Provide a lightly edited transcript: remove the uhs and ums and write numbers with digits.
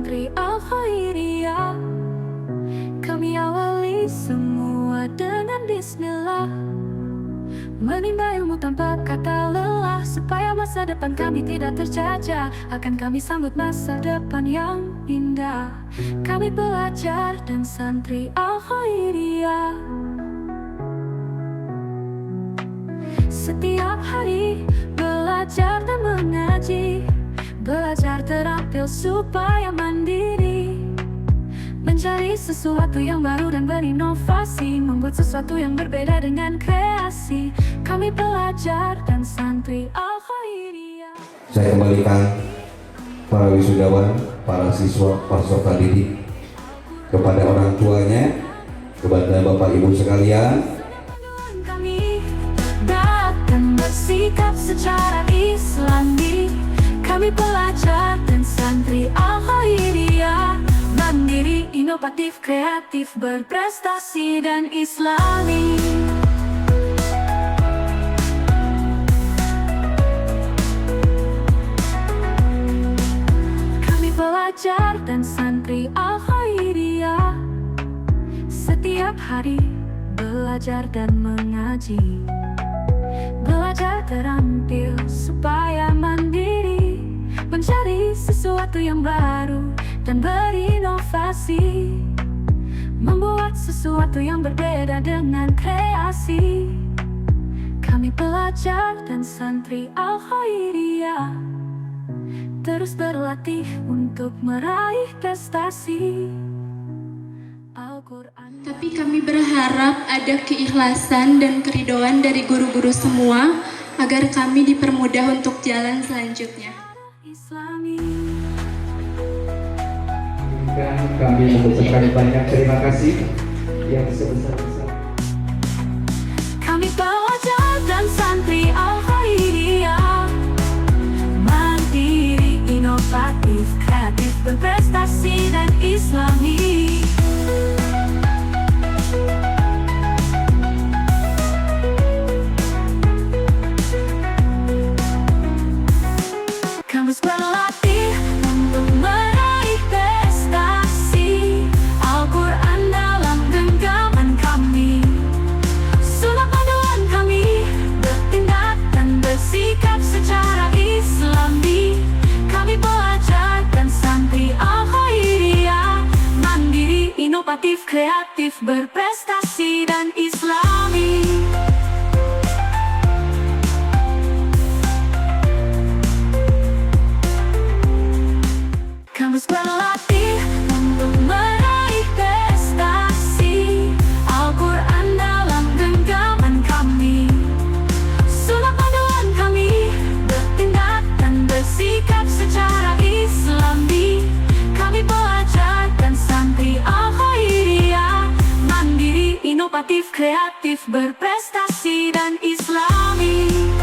Santri Al-Khairiyah. Kami awali semua dengan bismillah, menimba ilmu tanpa kata lelah, supaya masa depan kami tidak terjajah. Akan kami sambut masa depan yang indah. Kami pelajar dan santri Al-Khairiyah. Setiap hari belajar dan mengaji, belajar terampil supaya mandiri, mencari sesuatu yang baru dan berinovasi, membuat sesuatu yang berbeda dengan kreasi. Kami pelajar dan santri Al-Khairiyah. Saya kembalikan para wisudawan, para siswa, peserta didik, kepada orang tuanya, kepada Bapak Ibu sekalian. Kami datang bersikap secara Islami. Kami pelajar dan santri Al-Khairiyah, mandiri, inovatif, kreatif, berprestasi dan Islami. Kami pelajar dan santri Al-Khairiyah, setiap hari belajar dan mengaji, belajar terampil supaya mandiri, mencari sesuatu yang baru dan berinovasi, membuat sesuatu yang berbeda dengan kreasi. Kami pelajar dan santri Al-Khairiyah, terus berlatih untuk meraih prestasi. Al-Quran. Tapi kami berharap ada keikhlasan dan keridhaan dari guru-guru semua, agar kami dipermudah untuk jalan selanjutnya. Islami. Kami mengucapkan banyak terima kasih yang sebesar-besar. Kami pelajar dan santri Al-Khairiyah, mandiri, inovatif, kreatif, berprestasi dan Islami. Kami berlatih untuk meraih prestasi. Al-Quran dalam genggaman kami, sunnah panduan kami, bertindak dan bersikap secara Islami. Kami pelajar dan santri Al-Khairiyah, mandiri, inovatif, kreatif, berprestasi dan Islami. Kami berlatih untuk meraih prestasi. Al-Quran dalam genggaman kami, sunnah panduan kami, bertindak dan bersikap secara Islami. Kami pelajar dan santri Al-Khairiyah, mandiri, inovatif, kreatif, berprestasi dan Islami.